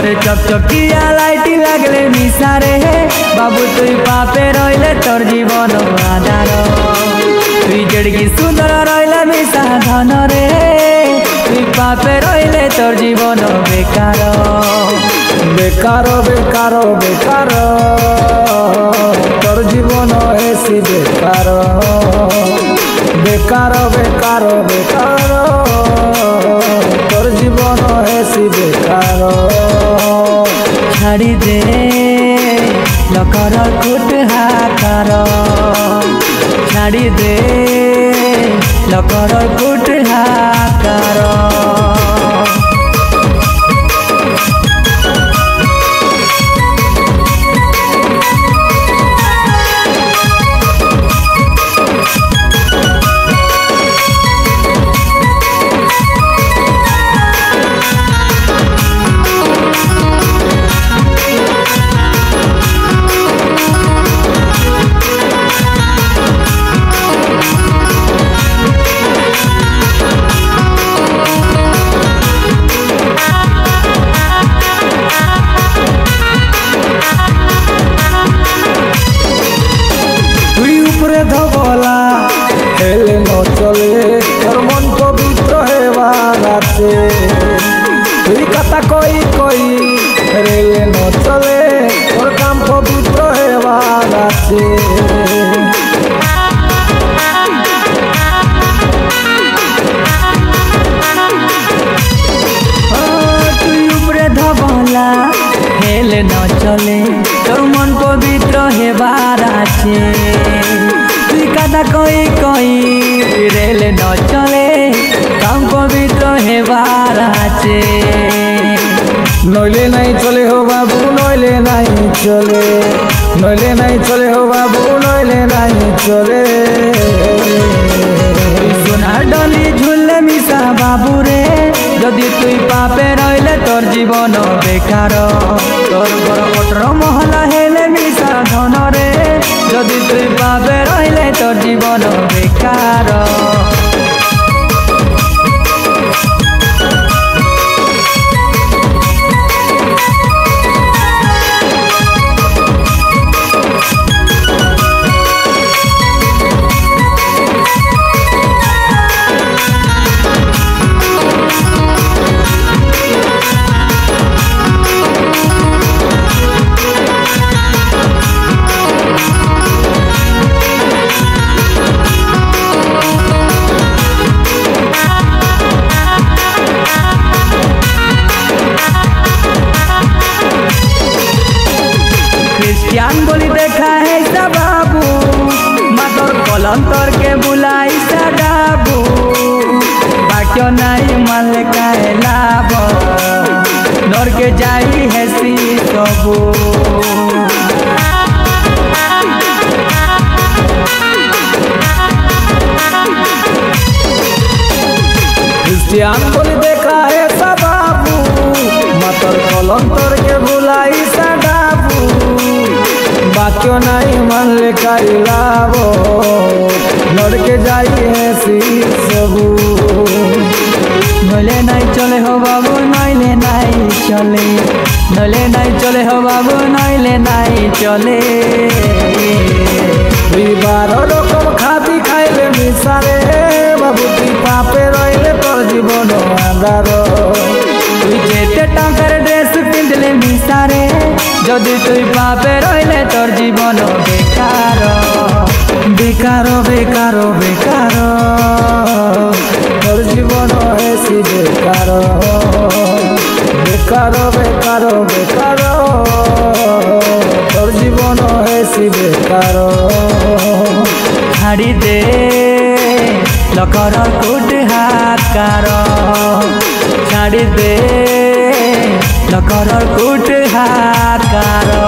तोरे चकचकिया लाइट लागले मिसारे बाबू तुई पापे रहिले तोर जीवन आधार तुई जेड़की सुंदर रहिले मिसा धन रे तुई पापे रहिले तोर जीवन बेकार बेकार बेकार बेकार तोर जीवन ऐसी बेकार बेकार बेकार बेकार तोर जीवन ऐसी बेकार छाड़ी दे लकर कुट हाकार छाड़ी दे लकर कुट हाकार धबला हेले न चले तोर मन पवित्र हेबार आछे तुई कथा कई कई हेले न चले तोर काम पवित्र हेबार आछे तुई उपरे धबला हेले न चले तोर मन पवित्र हेबार आछे कथा कई कई रेले न चले काम पवित्र हेबार आछे नइले नहीं चले हो बाबू नइले नहीं चले नइले नहीं चले हो बाबू नइले नहीं चले सोनार डली झुलले मिसा बाबू रे जदि तुई पापे रहिले तोर जीवन बेकार तोर घर 18 महला हेले मिसा धन रे जदि तुई पापे रहिले तोर जीवन बेकार क्रिश्चियन बोली देखा है सब बाबू मातर कलंतर के बुलाई सदाबू बाक्य नहीं मन का लाभ नर के जाई है सी सबू क्रिश्चियन बोली देखा है सब बाबू मातर कलंतर के बुलाई सदाबू बाक्य नहीं मन लेकर लाभो लड़के जाइए सी सबू नले नहीं चले हो बाबू नइले नहीं चले नले नहीं चले हो बाबू नइले नहीं चले बारो रकम खाती खाइले मिसारे बाबू तुई पापे रहिले तोर जीवन आंधार तुई जेते टांकर ड्रेस पिंधले मिसारे जदि तुई पापे रहिले तोर जीवन बेकार बेकार बेकार बेकार तोर जीवन ऐसी बेकार बेकार बेकार बेकार तोर जीवन ऐसी बेकार छाड़ी दे लकर कुट हाकार छाड़ी दे लकर कुट हाकार।